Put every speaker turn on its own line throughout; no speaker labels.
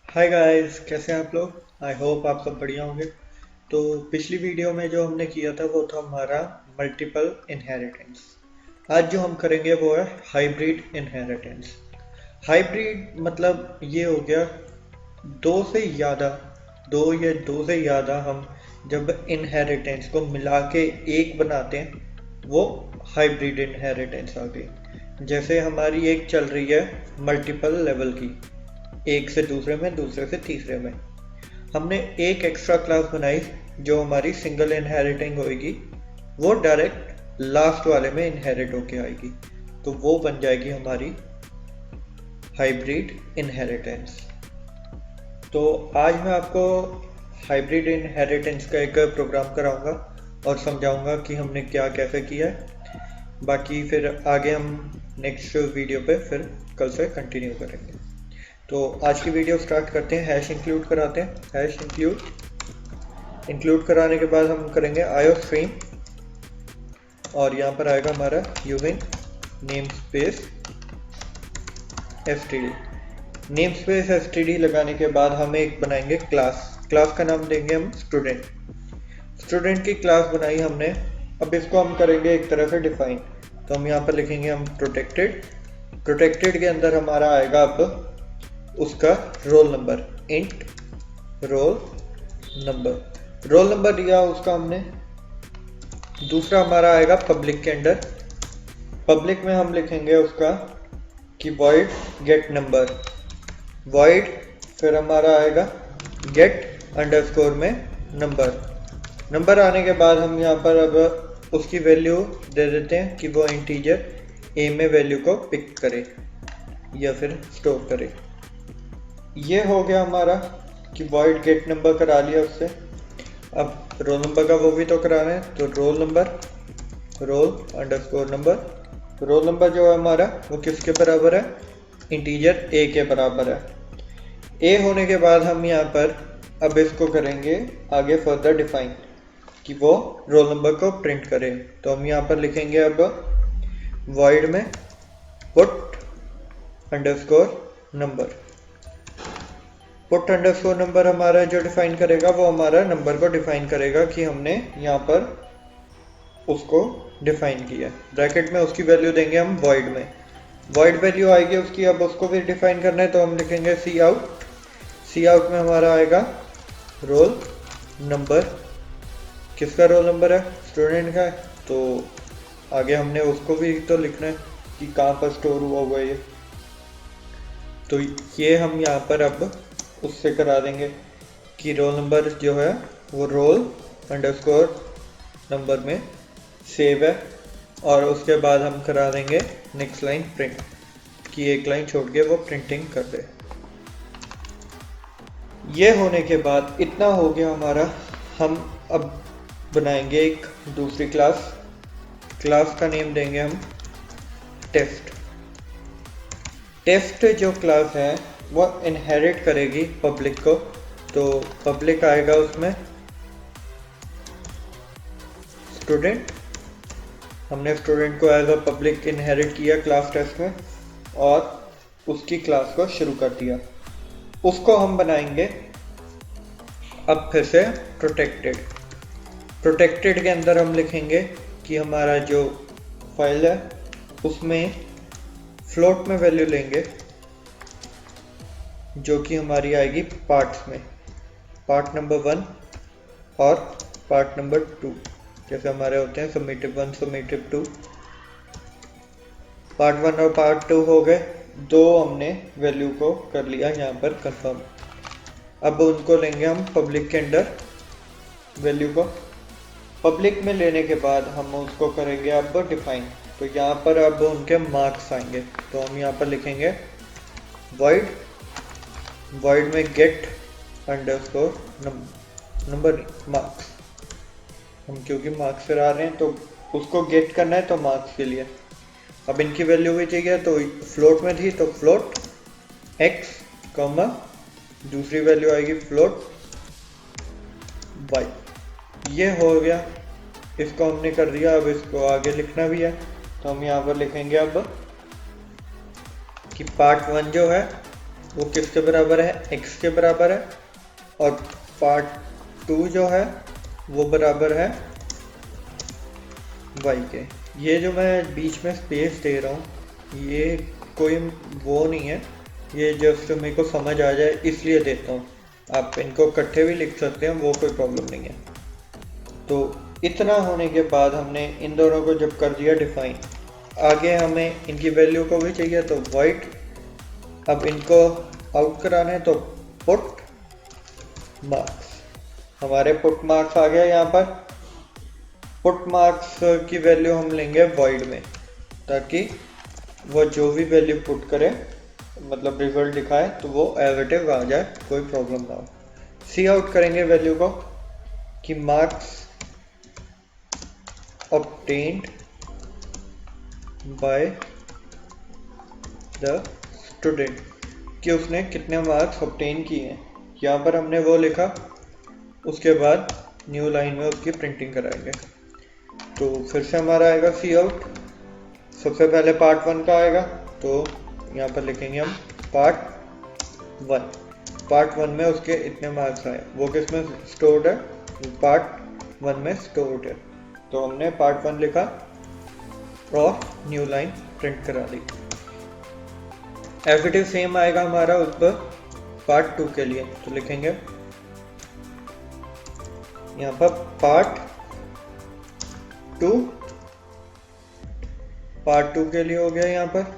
Hi guys, कैसे हैं आप लोग। आई होप आप सब बढ़िया होंगे। तो पिछली वीडियो में जो हमने किया था वो था हमारा मल्टीपल इनहेरिटेंस। आज जो हम करेंगे वो है हाइब्रिड इनहेरिटेंस। हाइब्रिड मतलब ये हो गया दो से ज़्यादा, दो या दो से ज़्यादा हम जब इनहेरिटेंस को मिला के एक बनाते हैं वो हाइब्रिड इनहेरिटेंस आ गई। जैसे हमारी एक चल रही है मल्टीपल लेवल की, एक से दूसरे में, दूसरे से तीसरे में। हमने एक एक्स्ट्रा क्लास बनाई जो हमारी सिंगल इनहेरिटिंग होगी, वो डायरेक्ट लास्ट वाले में इनहेरिट होके आएगी, तो वो बन जाएगी हमारी हाइब्रिड इनहेरिटेंस। तो आज मैं आपको हाइब्रिड इनहेरिटेंस का एक प्रोग्राम कराऊंगा और समझाऊंगा कि हमने क्या कैसे किया है। बाकी फिर आगे हम नेक्स्ट वीडियो पे फिर कल से कंटिन्यू करेंगे। तो आज की वीडियो स्टार्ट करते हैं। हैश इंक्लूड कराते हैं। हैश इंक्लूड कराने के बाद हम करेंगे आयो स्ट्रीम, और यहाँ पर आएगा हमारा using name space std। Name space std लगाने के बाद हम एक बनाएंगे क्लास का नाम देंगे हम स्टूडेंट की क्लास बनाई हमने। अब इसको हम करेंगे एक तरह से डिफाइन। तो हम यहाँ पर लिखेंगे हम प्रोटेक्टेड के अंदर हमारा आएगा अब उसका roll number, int roll number दिया उसका हमने। दूसरा हमारा आएगा पब्लिक के अंदर, पब्लिक में हम लिखेंगे उसका कि void get number, void फिर हमारा आएगा get अंडरस्कोर में नंबर आने के बाद हम यहाँ पर अब उसकी वैल्यू दे देते हैं कि वो इंटीजर a में वैल्यू को पिक करे या फिर स्टोर करे। ये हो गया हमारा कि void get number करा लिया उससे। अब रोल नंबर का वो भी तो कराना है, तो रोल अंडरस्कोर नंबर जो है हमारा वो किसके बराबर है, इंटीजर a के बराबर है। a होने के बाद हम यहाँ पर अब इसको करेंगे आगे फर्दर डिफाइन कि वो रोल नंबर को प्रिंट करे। तो हम यहाँ पर लिखेंगे अब void में पुट अंडरस्कोर नंबर हमारा जो डिफाइन करेगा वो हमारा नंबर को डिफाइन करेगा कि हमने यहाँ पर उसको डिफाइन किया। ब्रैकेट में उसकी वैल्यू देंगे हम void में, void वैल्यू आएगी उसकी। अब उसको भी डिफाइन करना है तो हम लिखेंगे सी आउट में हमारा आएगा रोल नंबर। किसका रोल नंबर है, स्टूडेंट का है, तो आगे हमने उसको भी तो लिखना है कि कहाँ पर स्टोर हुआ हुआ है ये। तो ये हम यहाँ पर अब उससे करा देंगे कि रोल नंबर जो है वो रोल अंडरस्कोर नंबर में सेव है, और उसके बाद हम करा देंगे नेक्स्ट लाइन प्रिंट कि एक लाइन छोड़ के वो प्रिंटिंग कर दे। ये होने के बाद इतना हो गया हमारा। हम अब बनाएंगे एक दूसरी क्लास का नेम देंगे हम टेस्ट जो क्लास है वो इनहेरिट करेगी पब्लिक को। तो पब्लिक आएगा उसमें स्टूडेंट, हमने स्टूडेंट को एज अ पब्लिक इनहेरिट किया क्लास टेस्ट में और उसकी क्लास को शुरू कर दिया। उसको हम बनाएंगे अब फिर से प्रोटेक्टेड के अंदर हम लिखेंगे कि हमारा जो फाइल है उसमें फ्लोट में वैल्यू लेंगे जो कि हमारी आएगी पार्ट्स में, पार्ट नंबर 1 और पार्ट नंबर 2। जैसे हमारे होते हैं समेटिव 1 समेटिव 2। पार्ट 1 और पार्ट 2 हो गए, दो हमने वैल्यू को कर लिया यहाँ पर कंफर्म। अब उनको लेंगे हम पब्लिक के अंदर वैल्यू को। पब्लिक में लेने के बाद हम उसको करेंगे अब डिफाइन। तो यहाँ पर अब उनके मार्क्स आएंगे, तो हम यहाँ पर लिखेंगे void में get अंडरस्कोर नंबर मार्क्स। हम क्योंकि मार्क्स फिर आ रहे हैं तो उसको गेट करना है, तो मार्क्स के लिए अब इनकी वैल्यू भी चाहिए। तो फ्लोट में थी तो फ्लोट x कॉमा दूसरी वैल्यू आएगी फ्लोट y। ये हो गया, इसको हमने कर दिया। अब इसको आगे लिखना भी है, तो हम यहाँ पर लिखेंगे अब कि पार्ट 1 जो है वो किसके बराबर है, x के बराबर है, और पार्ट 2 जो है वो बराबर है y के। ये जो मैं बीच में स्पेस दे रहा हूँ ये कोई वो नहीं है, ये जस्ट मेरे को समझ आ जाए इसलिए देता हूँ। आप इनको इकट्ठे भी लिख सकते हैं, वो कोई प्रॉब्लम नहीं है। तो इतना होने के बाद हमने इन दोनों को जब कर दिया डिफाइन, आगे हमें इनकी वैल्यू को भी चाहिए तो void। अब इनको आउट कराना है तो पुट मार्क्स, हमारे पुट मार्क्स आ गया। यहाँ पर पुट मार्क्स की वैल्यू हम लेंगे void में, ताकि वो जो भी वैल्यू पुट करे मतलब रिजल्ट दिखाए तो वो एज इट इज आ जाए, कोई प्रॉब्लम ना हो। सी आउट करेंगे वैल्यू को कि marks obtained by the student, कि उसने कितने मार्क्स ऑब्टेन किए हैं। यहाँ पर हमने वो लिखा, उसके बाद न्यू लाइन में उसकी प्रिंटिंग कराएंगे। तो फिर से हमारा आएगा सी आउट, सबसे पहले पार्ट 1 का आएगा, तो यहाँ पर लिखेंगे हम पार्ट 1। पार्ट 1 में उसके इतने मार्क्स आए, वो किस में स्टोर्ड है, पार्ट 1 में स्टोर्ड है। तो हमने पार्ट 1 लिखा और न्यू लाइन प्रिंट करा दी। एज इट इज सेम आएगा हमारा उस पर पार्ट 2 के लिए, तो लिखेंगे यहाँ पर पार्ट 2 के लिए हो गया यहाँ पर।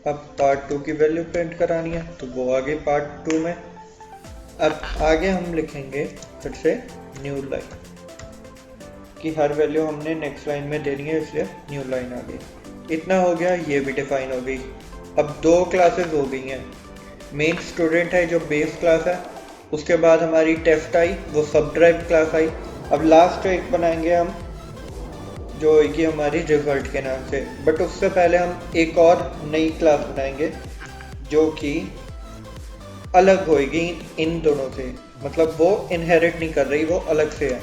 अब पार्ट 2 की वैल्यू प्रिंट करानी है तो वो आ गई पार्ट 2 में। अब आगे हम लिखेंगे फिर से न्यू लाइन, कि हर वैल्यू हमने नेक्स्ट लाइन में देनी है, इसलिए न्यू लाइन आ गई। इतना हो गया, ये भी डिफाइन हो गई। अब 2 क्लासेस हो गई हैं, मेन स्टूडेंट है जो बेस क्लास है, उसके बाद हमारी टेस्ट आई, वो सब ड्राइव क्लास आई। अब लास्ट एक बनाएंगे हम जो कि हमारी रिजल्ट के नाम से, बट उससे पहले हम एक और नई क्लास बनाएंगे जो कि अलग होएगी इन दोनों से, मतलब वो इनहेरिट नहीं कर रही, वो अलग से है,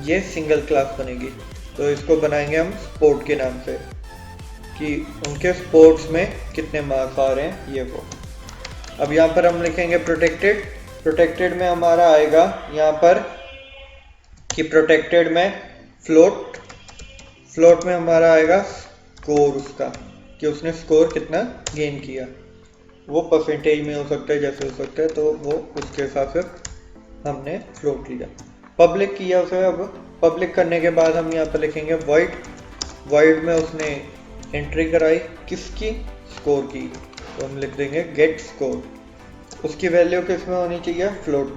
ये सिंगल क्लास बनेगी। तो इसको बनाएंगे हम स्पोर्ट के नाम से, कि उनके स्पोर्ट्स में कितने मार्क्स आ रहे हैं ये वो। अब यहाँ पर हम लिखेंगे प्रोटेक्टेड। प्रोटेक्टेड में हमारा आएगा यहाँ पर कि प्रोटेक्टेड में फ्लोट में हमारा आएगा स्कोर उसका, कि उसने स्कोर कितना गेन किया। वो परसेंटेज में हो सकता है, जैसे हो सकता है, तो वो उसके हिसाब से हमने फ्लोट लिया। पब्लिक किया उसे। अब पब्लिक करने के बाद हम यहाँ पर लिखेंगे void में उसने एंट्री कराई किसकी, स्कोर की, तो हम लिख देंगे गेट स्कोर। उसकी वैल्यू किस में होनी चाहिए, फ्लोट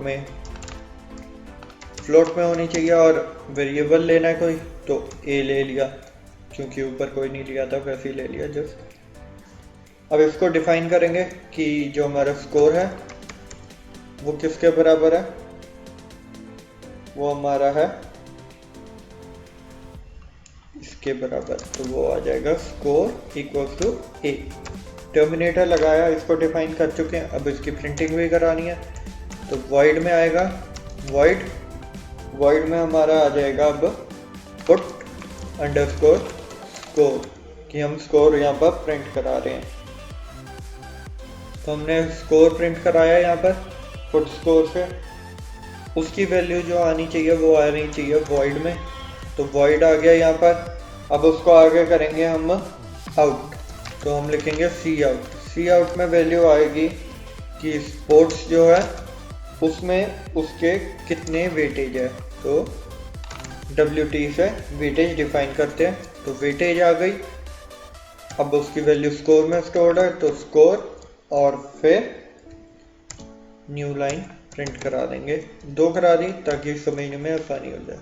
में होनी चाहिए, और वेरिएबल लेना है कोई तो a ले लिया, क्योंकि ऊपर कोई नहीं लिया था वैसे ही ले लिया जस्ट। अब इसको डिफाइन करेंगे कि जो हमारा स्कोर है वो किसके बराबर है, वो हमारा है इसके बराबर, तो वो आ जाएगा score equals to a। Terminator लगाया, इसको डिफाइन कर चुके हैं, अब इसकी प्रिंटिंग भी करानी है, तो void में आएगा void में हमारा आ जाएगा अब पुट अंडरस्कोर स्कोर, कि हम स्कोर यहाँ पर प्रिंट करा रहे हैं। तो हमने स्कोर प्रिंट कराया यहाँ पर पुट स्कोर से, उसकी वैल्यू जो आनी चाहिए वो आनी चाहिए void में, तो void आ गया यहाँ पर। अब उसको आगे करेंगे हम आउट, तो हम लिखेंगे सी आउट में वैल्यू आएगी कि स्पोर्ट्स जो है उसमें उसके कितने वेटेज है, तो WT से वेटेज डिफाइन करते हैं, तो वेटेज आ गई। अब उसकी वैल्यू स्कोर में स्टोर्ड है, तो स्कोर, और फिर न्यू लाइन प्रिंट करा देंगे। 2 करा दी ताकि समझने में आसानी हो जाए।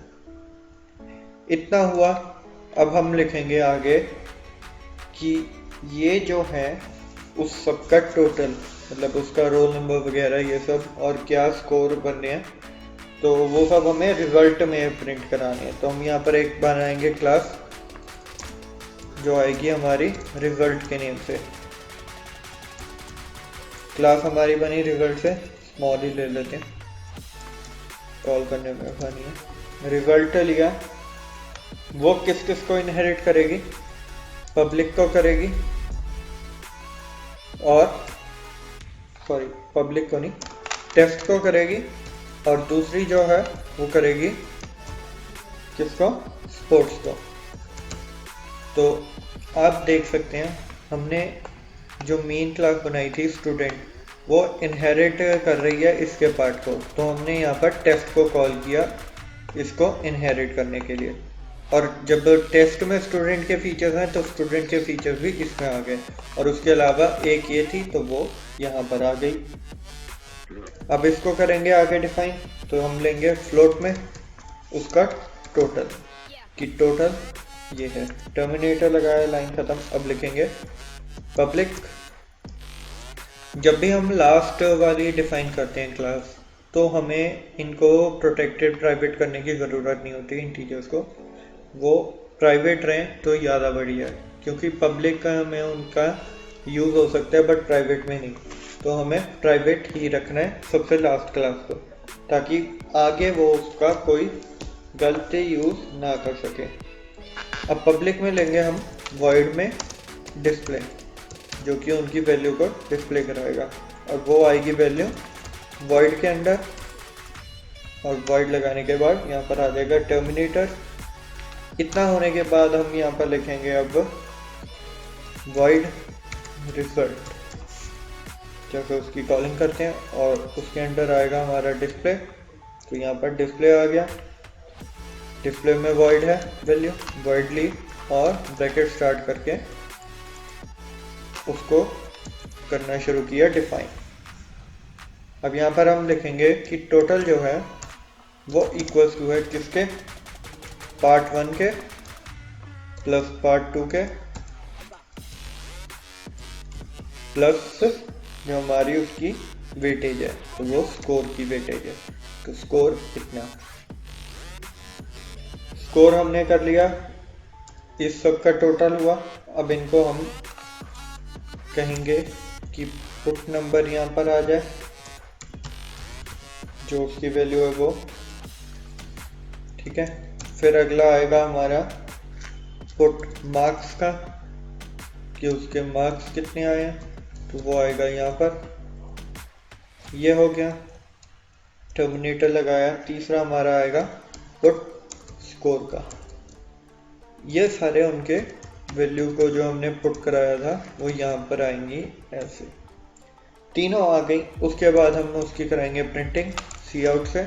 इतना हुआ। अब हम लिखेंगे आगे कि ये जो है उस सबका टोटल, मतलब उसका रोल नंबर वगैरह ये सब, और क्या स्कोर बनने हैं, तो वो सब हमें रिजल्ट में प्रिंट कराने हैं। तो हम यहाँ पर एक बनाएंगे क्लास जो आएगी हमारी रिजल्ट के नेम से। क्लास हमारी बनी रिजल्ट से, स्मॉल ही ले लेते हैं, कॉल करने में आसानी है। रिजल्ट लिया, वो किस किस को इनहेरिट करेगी, पब्लिक को करेगी और सॉरी पब्लिक को नहीं, टेस्ट को करेगी, और दूसरी जो है वो करेगी किसको, स्पोर्ट्स को। तो आप देख सकते हैं हमने जो मेन क्लास बनाई थी स्टूडेंट, वो इनहेरिट कर रही है इसके पार्ट को, तो हमने यहाँ पर टेस्ट को कॉल किया इसको इनहेरिट करने के लिए। और जब टेस्ट में स्टूडेंट के फीचर्स हैं तो स्टूडेंट के फीचर्स भी इसमें आ गए, और उसके अलावा एक ये थी तो वो यहाँ पर आ गई। अब इसको करेंगे आगे डिफाइन, तो हम लेंगे फ्लोट में उसका टोटल, कि टोटल ये है, टर्मिनेटर लगाया, लाइन खत्म। अब लिखेंगे पब्लिक। जब भी हम लास्ट वाली डिफाइन करते हैं क्लास, तो हमें इनको प्रोटेक्टेड प्राइवेट करने की ज़रूरत नहीं होती, इंटीजर्स को, वो प्राइवेट रहें तो ज़्यादा बढ़िया है, क्योंकि पब्लिक में उनका यूज़ हो सकता है बट प्राइवेट में नहीं। तो हमें प्राइवेट ही रखना है सबसे लास्ट क्लास को, ताकि आगे वो उसका कोई गलत यूज़ ना कर सके। अब पब्लिक में लेंगे हम वॉइड में डिस्प्ले, जो कि उनकी वैल्यू को डिस्प्ले कराएगा, और वो आएगी वैल्यू वॉइड के अंदर। और वॉइड लगाने के बाद यहाँ पर आ जाएगा टर्मिनेटर। इतना होने के बाद हम यहाँ पर लिखेंगे अब वॉइड रिजल्ट, जैसे उसकी कॉलिंग करते हैं, और उसके अंदर आएगा हमारा डिस्प्ले। तो यहाँ पर डिस्प्ले आ गया, डिस्प्ले में वॉइड है वैल्यू, वॉइड ली, और ब्रैकेट स्टार्ट करके उसको करना शुरू किया डिफाइन। अब यहाँ पर हम लिखेंगे कि टोटल जो है वो इक्वल्स टू है किसके, पार्ट 1 के प्लस पार्ट 2 के प्लस जो हमारी उसकी वेटेज है, तो वो स्कोर की वेटेज है। तो स्कोर कितना, स्कोर हमने कर लिया, इस सब का टोटल हुआ। अब इनको हम कहेंगे कि पुट नंबर यहाँ पर आ जाए, जो उसकी वैल्यू है वो, ठीक है। फिर अगला आएगा हमारा पुट मार्क्स का, कि उसके मार्क्स कितने आए हैं, तो वो आएगा यहाँ पर। ये हो गया, टर्मिनेटर लगाया। तीसरा हमारा आएगा पुट स्कोर का। ये सारे उनके वैल्यू को जो हमने पुट कराया था वो यहाँ पर आएंगी ऐसे, तीनों आ गई। उसके बाद हम उसकी कराएंगे प्रिंटिंग, सी आउट से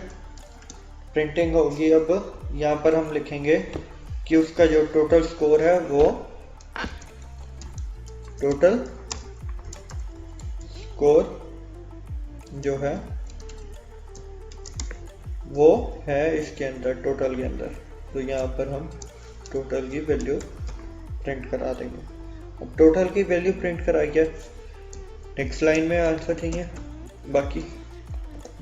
प्रिंटिंग होगी। अब यहाँ पर हम लिखेंगे कि उसका जो टोटल स्कोर है वो टोटल स्कोर जो है वो है इसके अंदर, टोटल के अंदर। तो यहाँ पर हम टोटल की वैल्यू प्रिंट करा देंगे। अब टोटल की वैल्यू प्रिंट करा गया, नेक्स्ट लाइन में आंसर चाहिए। बाकी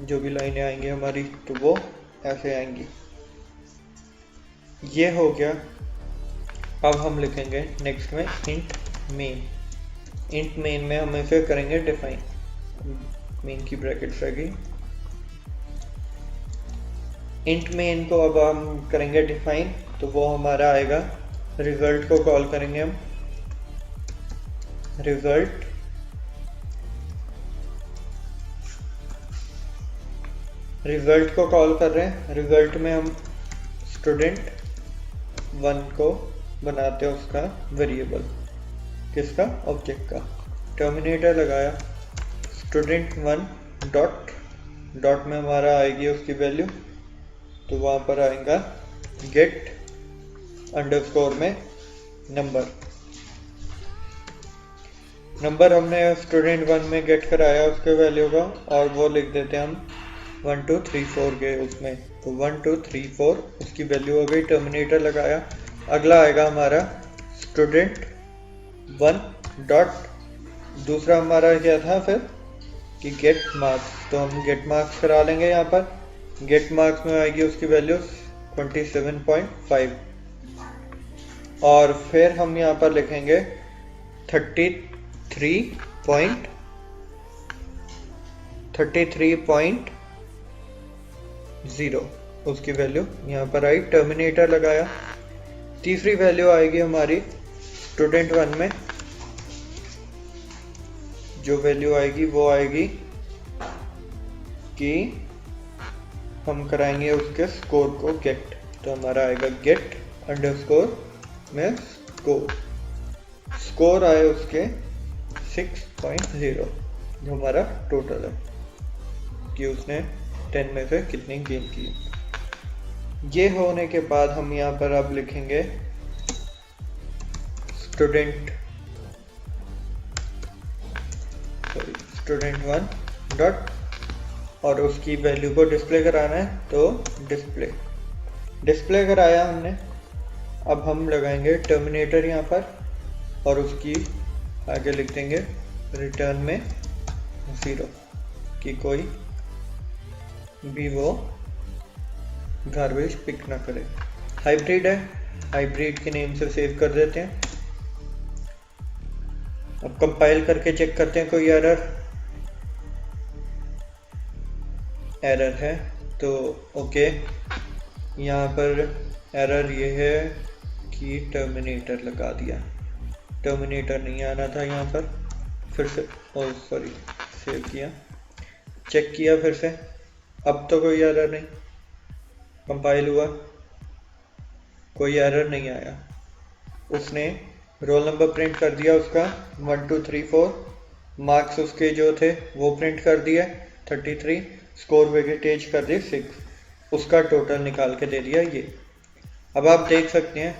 जो भी लाइनें आएंगी हमारी तो वो ऐसे आएंगी। ये हो गया। अब हम लिखेंगे नेक्स्ट में इंट मेन। इंट मेन में हम इसे करेंगे डिफाइन, मेन की ब्रैकेट्स रहेगी। इंट मेन को अब हम करेंगे डिफाइन, तो वो हमारा आएगा, रिजल्ट को कॉल करेंगे हम, रिजल्ट रिजल्ट को कॉल कर रहे हैं। रिजल्ट में हम स्टूडेंट 1 को बनाते हैं उसका वेरिएबल, किसका, ऑब्जेक्ट का। टर्मिनेटर लगाया, स्टूडेंट 1 डॉट में हमारा आएगी उसकी वैल्यू, तो वहाँ पर आएगा गेट अंडरस्कोर में नंबर हमने स्टूडेंट 1 में गेट कराया उसके वैल्यू का, और वो लिख देते हैं हम 1 2 3 4 के उसमें, तो 1 2 3 4 उसकी वैल्यू हो गई। टर्मिनेटर लगाया। अगला आएगा हमारा स्टूडेंट 1 डॉट, दूसरा हमारा क्या था फिर कि गेट मार्क्स, तो हम गेट मार्क्स करा लेंगे। यहाँ पर गेट मार्क्स में आएगी उसकी वैल्यू 27.5, और फिर हम यहाँ पर लिखेंगे 33.0 उसकी वैल्यू यहाँ पर आई। टर्मिनेटर लगाया। तीसरी वैल्यू आएगी हमारी स्टूडेंट 1 में, जो वैल्यू आएगी वो आएगी कि हम कराएंगे उसके स्कोर को गेट। तो हमारा आएगा गेट अंडरस्कोर में स्कोर आए उसके 6.0 जो हमारा टोटल है कि उसने 10 में से कितनी गेन की। ये होने के बाद हम यहाँ पर अब लिखेंगे स्टूडेंट 1 डॉट और उसकी वैल्यू को डिस्प्ले कराना है तो डिस्प्ले कराया हमने। अब हम लगाएंगे टर्मिनेटर यहाँ पर और उसकी आगे लिख देंगे रिटर्न में 0 कि कोई भी वो गार्बेज पिक ना करे। हाइब्रिड है, हाइब्रिड के नेम से सेव कर देते हैं। अब कंपाइल करके चेक करते हैं कोई एरर है तो ओके। यहाँ पर एरर ये है कि टर्मिनेटर लगा दिया, टर्मिनेटर नहीं आना था यहाँ पर। फिर से सेव किया, चेक किया फिर से, अब तो कोई एरर नहीं। कंपाइल हुआ, कोई एरर नहीं आया। उसने रोल नंबर प्रिंट कर दिया उसका 1 2 3 4, मार्क्स उसके जो थे वो प्रिंट कर दिया 33, स्कोर वेटेज कर दी 6, उसका टोटल निकाल के दे दिया ये। अब आप देख सकते हैं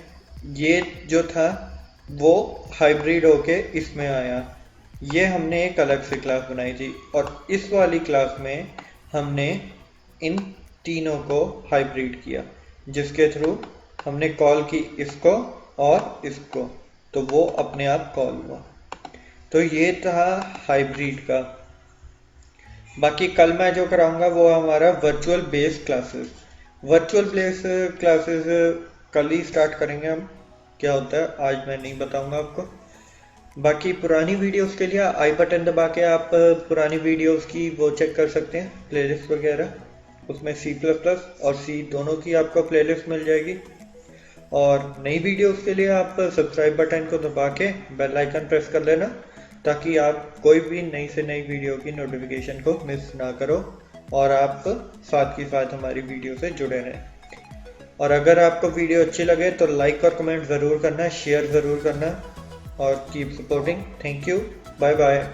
ये जो था वो हाइब्रिड होके इसमें आया। ये हमने एक अलग से क्लास बनाई थी और इस वाली क्लास में हमने इन तीनों को हाइब्रिड किया जिसके थ्रू हमने कॉल की इसको और इसको, तो वो अपने आप कॉल हुआ। तो ये था हाइब्रिड का। बाकी कल मैं जो कराऊंगा वो हमारा virtual base classes. Virtual base classes कल ही स्टार्ट करेंगे हम, क्या होता है आज मैं नहीं बताऊंगा आपको। बाकी पुरानी वीडियोस के लिए आई बटन दबा के आप पुरानी वीडियोस की वो चेक कर सकते हैं, प्लेलिस्ट वगैरह। उसमें C++ और C दोनों की आपको प्लेलिस्ट मिल जाएगी। और नई वीडियोस के लिए आप सब्सक्राइब बटन को दबा के बेल आइकन प्रेस कर लेना ताकि आप कोई भी नई से नई वीडियो की नोटिफिकेशन को मिस ना करो और आप साथ ही साथ हमारी वीडियो से जुड़े रहें। और अगर आपको वीडियो अच्छी लगे तो लाइक और कमेंट ज़रूर करना, शेयर ज़रूर करना और keep supporting. Thank you, bye bye.